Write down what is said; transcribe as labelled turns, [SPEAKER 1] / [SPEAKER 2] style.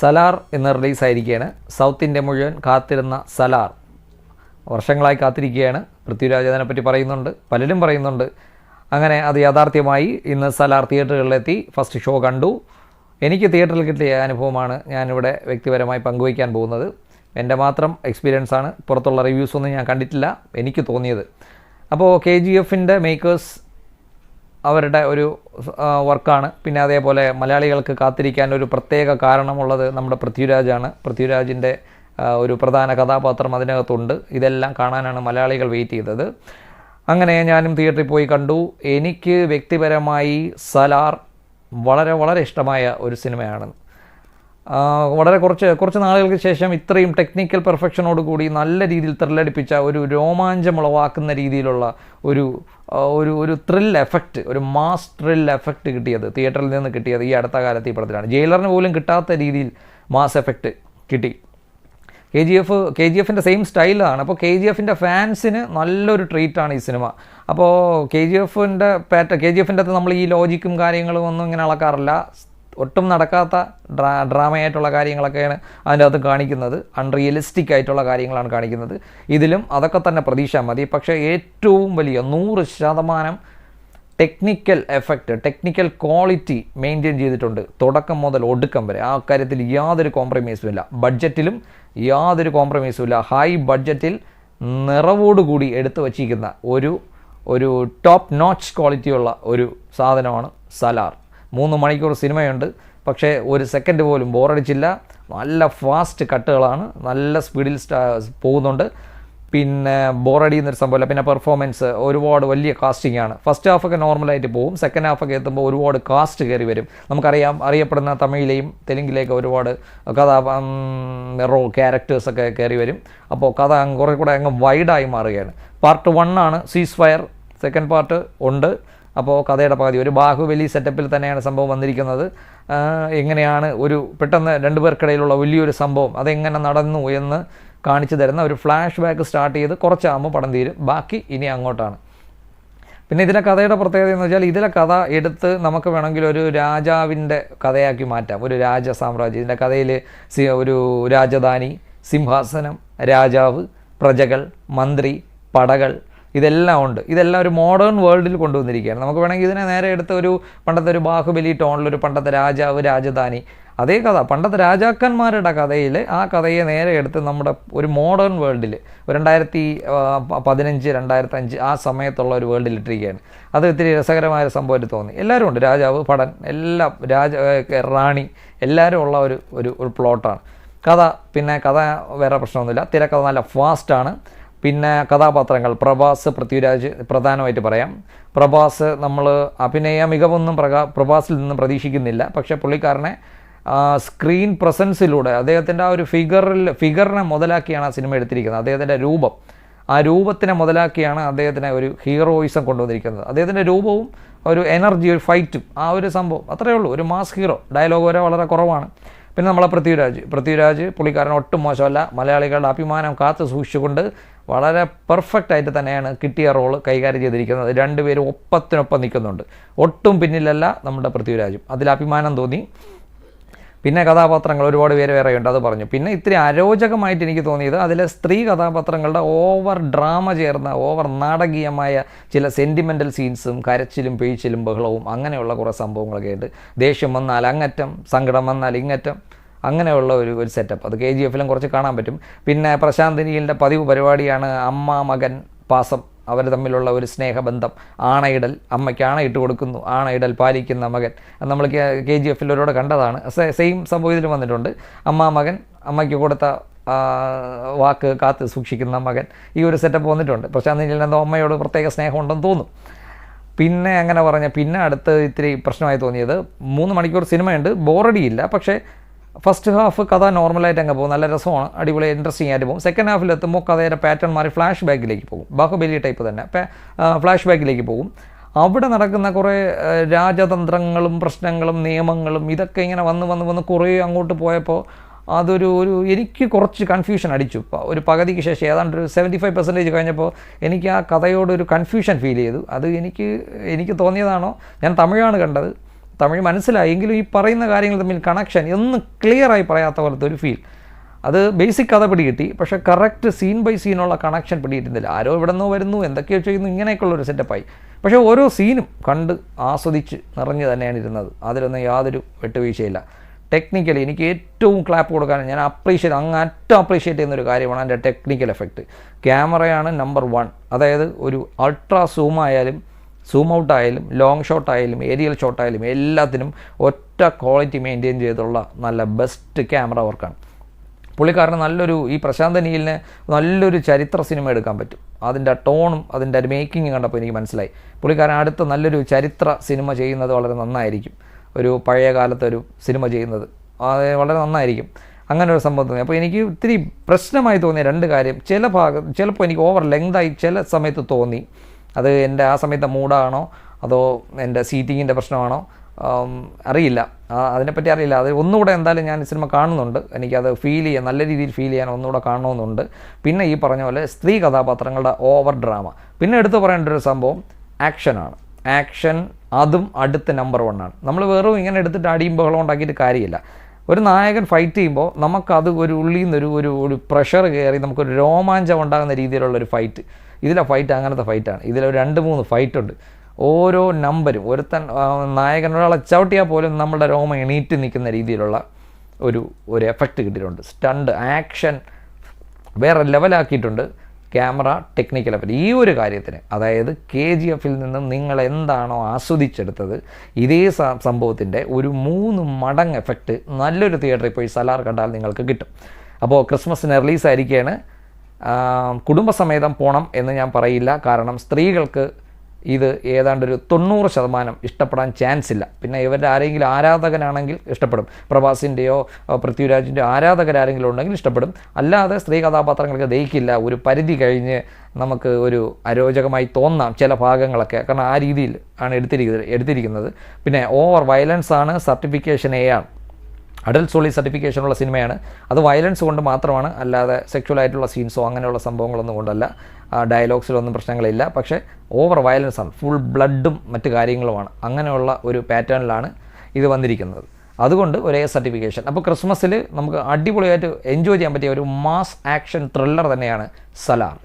[SPEAKER 1] സലാർ എന്ന് റിലീസായിരിക്കുകയാണ്. South India മുഴുവൻ കാത്തിരുന്ന സലാർ വർഷങ്ങളായി കാത്തിരിക്കുകയാണ്. പൃഥ്വിരാജ് അതിനെപ്പറ്റി പറയുന്നുണ്ട്, പലരും പറയുന്നുണ്ട്. അങ്ങനെ അത് യാഥാർത്ഥ്യമായി. ഇന്ന് സലാർ തിയേറ്ററുകളിലെത്തി. ഫസ്റ്റ് ഷോ കണ്ടു. എനിക്ക് തിയേറ്ററിൽ കിട്ടിയ അനുഭവമാണ് ഞാനിവിടെ വ്യക്തിപരമായി പങ്കുവയ്ക്കാൻ പോകുന്നത്. എൻ്റെ മാത്രം എക്സ്പീരിയൻസാണ്, പുറത്തുള്ള റിവ്യൂസൊന്നും ഞാൻ കണ്ടിട്ടില്ല. എനിക്ക് തോന്നിയത്, അപ്പോൾ KGFൻ്റെ മേക്കേഴ്സ് അവരുടെ ഒരു വർക്കാണ്. പിന്നെ അതേപോലെ മലയാളികൾക്ക് കാത്തിരിക്കാൻ ഒരു പ്രത്യേക കാരണമുള്ളത് നമ്മുടെ പൃഥ്വിരാജാണ്. പൃഥ്വിരാജിൻ്റെ ഒരു പ്രധാന കഥാപാത്രം അതിനകത്തുണ്ട്. ഇതെല്ലാം കാണാനാണ് മലയാളികൾ വെയിറ്റ് ചെയ്തത്. അങ്ങനെ ഞാനും തിയേറ്ററിൽ പോയി കണ്ടു. എനിക്ക് വ്യക്തിപരമായി സലാർ വളരെ വളരെ ഇഷ്ടമായ ഒരു സിനിമയാണ്. വളരെ കുറച്ച് നാളുകൾക്ക് ശേഷം ഇത്രയും ടെക്നിക്കൽ പെർഫെക്ഷനോടുകൂടി നല്ല രീതിയിൽ ത്രില്ലടിപ്പിച്ച ഒരു രോമാഞ്ചമുളവാക്കുന്ന രീതിയിലുള്ള ഒരു ഒരു ത്രിൽ എഫക്റ്റ്, ഒരു മാസ് ത്രിൽ എഫക്റ്റ് കിട്ടിയത് തിയേറ്ററിൽ നിന്ന് കിട്ടിയത് ഈ അടുത്ത കാലത്ത് ഈ പടത്തിലാണ്. ജയിലറിന് പോലും കിട്ടാത്ത രീതിയിൽ മാസ് എഫക്റ്റ് കിട്ടി. KGFൻ്റെ സെയിം സ്റ്റൈലാണ്. അപ്പോൾ KGFൻ്റെ ഫാൻസിന് നല്ലൊരു ട്രീറ്റാണ് ഈ സിനിമ. അപ്പോൾ KGFൻ്റെ അകത്ത് നമ്മൾ ഈ ലോജിക്കും കാര്യങ്ങളും ഒന്നും ഇങ്ങനെ അളക്കാറില്ല. ഒട്ടും നടക്കാത്ത ഡ്രാമയായിട്ടുള്ള കാര്യങ്ങളൊക്കെയാണ് അതിൻ്റെ അകത്ത് കാണിക്കുന്നത്. അൺറിയലിസ്റ്റിക് ആയിട്ടുള്ള കാര്യങ്ങളാണ് കാണിക്കുന്നത്. ഇതിലും അതൊക്കെ തന്നെ പ്രതീക്ഷ മതി. പക്ഷേ ഏറ്റവും വലിയ 100% technical effect, technical quality maintain ചെയ്തിട്ടുണ്ട് തുടക്കം മുതൽ ഒടുക്കം വരെ. ആ കാര്യത്തിൽ യാതൊരു കോംപ്രമൈസും ഇല്ല. ബഡ്ജറ്റിലും യാതൊരു കോംപ്രമൈസും ഇല്ല. ഹൈ ബഡ്ജറ്റിൽ നിറവോടുകൂടി എടുത്തു വച്ചിരിക്കുന്ന ഒരു ടോപ്പ് നോച്ച് ക്വാളിറ്റിയുള്ള ഒരു സാധനമാണ് സലാർ. 3 മണിക്കൂർ സിനിമയുണ്ട്, പക്ഷേ ഒരു സെക്കൻഡ് പോലും ബോറടിച്ചില്ല. നല്ല ഫാസ്റ്റ് കട്ടുകളാണ്, നല്ല സ്പീഡിൽ പോകുന്നുണ്ട്. പിന്നെ ബോറടിയുന്നൊരു സംഭവമില്ല. പിന്നെ പെർഫോമൻസ് ഒരുപാട് വലിയ കാസ്റ്റിംഗ് ആണ്. ഫസ്റ്റ് ഹാഫൊക്കെ നോർമലായിട്ട് പോകും. സെക്കൻഡ് ഹാഫൊക്കെ എത്തുമ്പോൾ ഒരുപാട് കാസ്റ്റ് കയറി വരും. അറിയപ്പെടുന്ന തമിഴിലെയും തെലുങ്കിലെയൊക്കെ ഒരുപാട് ക്യാരക്ടേഴ്സൊക്കെ കയറി വരും. അപ്പോൾ കഥ കുറേ കൂടെ അങ്ങ് വൈഡായി മാറുകയാണ്. പാർട്ട് 1 ആണ് സീസ് ഫയർ. സെക്കൻഡ് പാർട്ട് ഉണ്ട്. അപ്പോൾ കഥയുടെ പകുതി ഒരു ബാഹുബലി സെറ്റപ്പിൽ തന്നെയാണ് സംഭവം വന്നിരിക്കുന്നത്. എങ്ങനെയാണ് ഒരു പെട്ടെന്ന് 2 പേർക്കിടയിലുള്ള വലിയൊരു സംഭവം അതെങ്ങനെ നടന്നു എന്ന് കാണിച്ചു തരുന്ന ഒരു ഫ്ലാഷ് ബാക്ക് സ്റ്റാർട്ട് ചെയ്ത് കുറച്ചാകുമ്പോൾ പടം തീരും. ബാക്കി ഇനി അങ്ങോട്ടാണ്. പിന്നെ ഇതിലെ കഥയുടെ പ്രത്യേകത എന്ന് വെച്ചാൽ ഇതിലെ കഥ എടുത്ത് നമുക്ക് വേണമെങ്കിൽ ഒരു രാജാവിൻ്റെ കഥയാക്കി മാറ്റാം. ഒരു രാജ സാമ്രാജ്യം. ഇതിൻ്റെ കഥയിൽ ഒരു രാജധാനി, സിംഹാസനം, രാജാവ്, പ്രജകൾ, മന്ത്രി, പടകൾ, ഇതെല്ലാം ഉണ്ട്. ഇതെല്ലാം ഒരു മോഡേൺ വേൾഡിൽ കൊണ്ടുവന്നിരിക്കുകയാണ്. നമുക്ക് വേണമെങ്കിൽ ഇതിനെ നേരെ എടുത്ത് പണ്ടത്തെ ഒരു ബാഹുബലി ടോണിലൊരു പണ്ടത്തെ രാജാവ്, രാജധാനി, അതേ കഥ പണ്ടത്തെ രാജാക്കന്മാരുടെ കഥയിൽ ആ കഥയെ നേരെ എടുത്ത് നമ്മുടെ ഒരു മോഡേൺ വേൾഡിൽ 2015, 2005 ആ സമയത്തുള്ള ഒരു വേൾഡിൽ ഇട്ടിരിക്കുകയാണ്. അത് ഇത്തിരി രസകരമായ സംഭവമായിട്ട് തോന്നി. എല്ലാവരും ഉണ്ട്. രാജാവ്, പടൻ, എല്ലാം റാണി, എല്ലാവരും ഉള്ള ഒരു പ്ലോട്ടാണ് കഥ. പിന്നെ കഥ വേറെ പ്രശ്നമൊന്നുമില്ല. തിരക്കഥ നല്ല ഫാസ്റ്റാണ്. പിന്നെ കഥാപാത്രങ്ങൾ പ്രഭാസ്, പൃഥ്വിരാജ് പ്രധാനമായിട്ട് പറയാം. പ്രഭാസ് നമ്മൾ അഭിനയ മികവൊന്നും പ്രഭാസിൽ നിന്നും പ്രതീക്ഷിക്കുന്നില്ല. പക്ഷേ പുള്ളിക്കാരനെ സ്ക്രീൻ പ്രസൻസിലൂടെ അദ്ദേഹത്തിൻ്റെ ആ ഒരു ഫിഗറിനെ മുതലാക്കിയാണ് ആ സിനിമ എടുത്തിരിക്കുന്നത്. അദ്ദേഹത്തിൻ്റെ ആ രൂപത്തിനെ മുതലാക്കിയാണ് അദ്ദേഹത്തിനെ ഒരു ഹീറോയിസം കൊണ്ടുവന്നിരിക്കുന്നത്. അദ്ദേഹത്തിൻ്റെ രൂപവും ഒരു എനർജി, ഒരു ഫൈറ്റും, ആ ഒരു സംഭവം അത്രയേ ഉള്ളൂ. ഒരു മാസ് ഹീറോ. ഡയലോഗ് വരെ വളരെ കുറവാണ്. പിന്നെ നമ്മളെ പൃഥ്വിരാജ് പുള്ളിക്കാരൻ ഒട്ടും മോശമല്ല. മലയാളികളുടെ അഭിമാനം കാത്തു സൂക്ഷിച്ചുകൊണ്ട് വളരെ പെർഫെക്റ്റ് ആയിട്ട് തന്നെയാണ് കിട്ടിയ റോള് കൈകാര്യം ചെയ്തിരിക്കുന്നത്. 2 പേരും ഒപ്പത്തിനൊപ്പം നിൽക്കുന്നുണ്ട്. ഒട്ടും പിന്നിലല്ല നമ്മുടെ പൃഥ്വിരാജും. അതിൽ അഭിമാനം തോന്നി. പിന്നെ കഥാപാത്രങ്ങൾ ഒരുപാട് പേര് വേറെയുണ്ട്, അത് പറഞ്ഞു. പിന്നെ ഇത്തിരി അരോചകമായിട്ട് എനിക്ക് തോന്നിയത് അതിലെ സ്ത്രീ കഥാപാത്രങ്ങളുടെ ഓവർ ഡ്രാമ ചേർന്ന ഓവർ നാടകീയമായ ചില സെൻറ്റിമെൻ്റൽ സീൻസും കരച്ചിലും പേഴ്ച്ചിലും ബഹളവും അങ്ങനെയുള്ള കുറേ സംഭവങ്ങളൊക്കെ ഉണ്ട്. ദേഷ്യം വന്നാൽ അങ്ങറ്റം, സങ്കടം വന്നാൽ ഇങ്ങറ്റം, അങ്ങനെയുള്ള ഒരു സെറ്റപ്പ്. അത് KGFലും കുറച്ച് കാണാൻ പറ്റും. പിന്നെ പ്രശാന്ത് നീലിൻ്റെ പതിവ് പരിപാടിയാണ് അമ്മ മകൻ പാസം. അവർ തമ്മിലുള്ള ഒരു സ്നേഹബന്ധം, ആണയിടൽ, അമ്മയ്ക്ക് ആണയിട്ട് കൊടുക്കുന്നു, ആണയിടൽ പാലിക്കുന്ന മകൻ. നമ്മൾ KGFൽ ഒരുപാട് കണ്ടതാണ്. സെയിം സംഭവം ഇതിലും വന്നിട്ടുണ്ട്. മകൻ അമ്മയ്ക്ക് കൊടുത്ത വാക്ക് കാത്ത് സൂക്ഷിക്കുന്ന മകൻ, ഈ ഒരു സെറ്റപ്പ് വന്നിട്ടുണ്ട്. പ്രശാന്ത് നീലിൻ്റെ എന്തോ അമ്മയോട് പ്രത്യേക സ്നേഹമുണ്ടെന്ന് തോന്നും. പിന്നെ അങ്ങനെ പിന്നെ അടുത്ത് ഇത്തിരി പ്രശ്നമായി തോന്നിയത് 3 മണിക്കൂർ സിനിമയുണ്ട്, ബോറടിയില്ല. പക്ഷേ ഫസ്റ്റ് ഹാഫ് കഥ നോർമലായിട്ട് അങ്ങ് പോകും. നല്ല രസമാണ്, അടിപൊളി ഇൻട്രസ്റ്റിംഗ് ആയിട്ട് പോകും. സെക്കൻഡ് ഹാഫിൽ എത്തുമ്പോൾ കഥയുടെ പാറ്റേൺ മാറി ഫ്ലാഷ് ബാക്കിലേക്ക് പോകും. ബാഹുബലി ടൈപ്പ് തന്നെ ഫ്ലാഷ് ബാക്കിലേക്ക് പോകും. അവിടെ നടക്കുന്ന കുറേ രാജതന്ത്രങ്ങളും പ്രശ്നങ്ങളും നിയമങ്ങളും ഇതൊക്കെ ഇങ്ങനെ വന്ന് കുറേ അങ്ങോട്ട് പോയപ്പോൾ എനിക്ക് കുറച്ച് കൺഫ്യൂഷൻ അടിച്ചു. ഒരു പകുതിക്ക് ശേഷം ഏതാണ്ട് ഒരു 75% കഴിഞ്ഞപ്പോൾ എനിക്ക് ആ കഥയോടൊരു കൺഫ്യൂഷൻ ഫീൽ ചെയ്തു. അത് എനിക്ക് തോന്നിയതാണോ, ഞാൻ തമിഴാണ് കണ്ടത്, തമിഴ് മനസ്സിലായെങ്കിലും ഈ പറയുന്ന കാര്യങ്ങൾ തമ്മിൽ കണക്ഷൻ ഒന്നും ക്ലിയറായി പറയാത്ത പോലത്തെ ഒരു ഫീൽ. അത് ബേസിക് കഥ പിടികിട്ടി, പക്ഷേ കറക്റ്റ് സീൻ ബൈ സീനുള്ള കണക്ഷൻ പിടികിട്ടുന്നില്ല. ആരോ ഇവിടെ നിന്നോ വരുന്നു, എന്തൊക്കെയോ ചെയ്യുന്നു, ഇങ്ങനെയൊക്കെയുള്ളൊരു സെറ്റപ്പായി. പക്ഷേ ഓരോ സീനും കണ്ട് ആസ്വദിച്ച് നിറഞ്ഞു തന്നെയാണ് ഇരുന്നത്. അതിലൊന്നും യാതൊരു വിട്ടുവീഴ്ചയില്ല. ടെക്നിക്കലി എനിക്ക് ഏറ്റവും ക്ലാപ്പ് കൊടുക്കാൻ ഞാൻ അങ്ങേറ്റം അപ്രീഷിയേറ്റ് ചെയ്യുന്നൊരു കാര്യമാണ് എൻ്റെ ടെക്നിക്കൽ എഫക്റ്റ്. ക്യാമറയാണ് നമ്പർ 1. അതായത് ഒരു അൾട്രാ സൂം ആയാലും സൂം ഔട്ട് ആയാലും ലോങ് ഷോട്ട് ആയാലും ഏരിയൽ ഷോട്ട് ആയാലും എല്ലാത്തിനും ഒറ്റ ക്വാളിറ്റി മെയിൻറ്റെയിൻ ചെയ്തുള്ള നല്ല ബെസ്റ്റ് ക്യാമറ വർക്കാണ്. പുള്ളിക്കാരന് ഈ പ്രശാന്ത് നീലിന് നല്ലൊരു ചരിത്ര സിനിമ എടുക്കാൻ പറ്റും. അതിൻ്റെ ടോണും അതിൻ്റെ മേക്കിങ് കണ്ടപ്പോൾ എനിക്ക് മനസ്സിലായി പുള്ളിക്കാരൻ അടുത്ത നല്ലൊരു ചരിത്ര സിനിമ ചെയ്യുന്നത് വളരെ നന്നായിരിക്കും. ഒരു പഴയ കാലത്തെ ഒരു സിനിമ ചെയ്യുന്നത് അത് വളരെ നന്നായിരിക്കും. അങ്ങനെ ഒരു സംഭവം തോന്നി. അപ്പോൾ എനിക്ക് ഇത്തിരി പ്രശ്നമായി തോന്നിയ 2 കാര്യം, ചിലപ്പോൾ എനിക്ക് ഓവർ ലെങ്തായി ചില സമയത്ത് തോന്നി. അത് എൻ്റെ ആ സമയത്തെ മൂഡാണോ അതോ എൻ്റെ സീറ്റിങ്ങിൻ്റെ പ്രശ്നമാണോ അറിയില്ല, അതിനെപ്പറ്റി അറിയില്ല. അത് ഒന്നുകൂടെ എന്തായാലും ഞാൻ സിനിമ കാണുന്നുണ്ട്, എനിക്കത് നല്ല രീതിയിൽ ഫീൽ ചെയ്യാൻ ഒന്നുകൂടെ കാണണമെന്നുണ്ട്. പിന്നെ ഈ പറഞ്ഞ പോലെ സ്ത്രീ കഥാപാത്രങ്ങളുടെ ഓവർ ഡ്രാമ. പിന്നെ എടുത്തു പറയേണ്ട ഒരു സംഭവം ആക്ഷനാണ്. ആക്ഷൻ അതും അടുത്ത നമ്പർ 1 ആണ്. നമ്മൾ വെറും ഇങ്ങനെ എടുത്തിട്ട് അടിയും ബഹളം ഉണ്ടാക്കിയിട്ട് കാര്യമില്ല. ഒരു നായകൻ ഫൈറ്റ് ചെയ്യുമ്പോൾ നമുക്കത് ഒരു ഉള്ളിൽ നിന്ന് ഒരു പ്രഷർ കയറി നമുക്കൊരു രോമാഞ്ചം ഉണ്ടാകുന്ന രീതിയിലുള്ളൊരു ഫൈറ്റ്. ഇതിലെ ഫൈറ്റ് അങ്ങനത്തെ ഫൈറ്റാണ്. ഇതിലൊരു 2-3 ഫൈറ്റുണ്ട്. ഓരോ നമ്പരും നായകൻ ഒരാളെ ചവിട്ടിയാൽ പോലും നമ്മുടെ രോമം എണീറ്റ് നിൽക്കുന്ന രീതിയിലുള്ള ഒരു എഫക്റ്റ് കിട്ടിയിട്ടുണ്ട്. സ്റ്റണ്ട് ആക്ഷൻ വേറെ ലെവലാക്കിയിട്ടുണ്ട്. ക്യാമറ ടെക്നിക്കൽ എഫക്റ്റ് ഈ ഒരു കാര്യത്തിന്, അതായത് KGF-ൽ നിന്നും നിങ്ങൾ എന്താണോ ആസ്വദിച്ചെടുത്തത് ഇതേ സംഭവത്തിൻ്റെ ഒരു 3 മടങ്ങ് എഫക്റ്റ് നല്ലൊരു തിയേറ്ററിൽ പോയി സലാർ കണ്ടാൽ നിങ്ങൾക്ക് കിട്ടും. അപ്പോൾ ക്രിസ്മസിന് റിലീസായിരിക്കുകയാണ്. കുടുംബസമേതം പോകണം എന്ന് ഞാൻ പറയില്ല. കാരണം സ്ത്രീകൾക്ക് ഇത് ഏതാണ്ടൊരു 90% ഇഷ്ടപ്പെടാൻ ചാൻസ് ഇല്ല. പിന്നെ ഇവരുടെ ആരെങ്കിലും ആരാധകനാണെങ്കിൽ ഇഷ്ടപ്പെടും. പ്രഭാസിൻ്റെയോ പൃഥ്വിരാജിൻ്റെയോ ആരാധകരാരെങ്കിലും ഉണ്ടെങ്കിൽ ഇഷ്ടപ്പെടും. അല്ലാതെ സ്ത്രീ കഥാപാത്രങ്ങൾക്ക് ദഹിക്കില്ല. ഒരു പരിധി കഴിഞ്ഞ് നമുക്ക് ഒരു അരോചകമായി തോന്നാം ചില ഭാഗങ്ങളൊക്കെ. കാരണം ആ രീതിയിൽ ആണ് എടുത്തിരിക്കുന്നത്. പിന്നെ ഓവർ വയലൻസ് ആണ്. സർട്ടിഫിക്കേഷൻ A ആണ്. അഡൽട്ട് സോളി സർട്ടിഫിക്കേഷനുള്ള സിനിമയാണ്. അത് വയലൻസ് കൊണ്ട് മാത്രമാണ്, അല്ലാതെ സെക്ച്വലായിട്ടുള്ള സീൻസോ അങ്ങനെയുള്ള സംഭവങ്ങളൊന്നും കൊണ്ടല്ല. ഡയലോഗ്സിലൊന്നും പ്രശ്നങ്ങളില്ല. പക്ഷേ ഓവർ വയലൻസ് ആണ്, ഫുൾ ബ്ലഡും മറ്റു കാര്യങ്ങളുമാണ്. അങ്ങനെയുള്ള ഒരു പാറ്റേണിലാണ് ഇത് വന്നിരിക്കുന്നത്. അതുകൊണ്ട് ഒരു A സർട്ടിഫിക്കേഷൻ. അപ്പോൾ ക്രിസ്മസിൽ നമുക്ക് അടിപൊളിയായിട്ട് എൻജോയ് ചെയ്യാൻ പറ്റിയ ഒരു മാസ് ആക്ഷൻ ത്രില്ലർ തന്നെയാണ് സലാർ.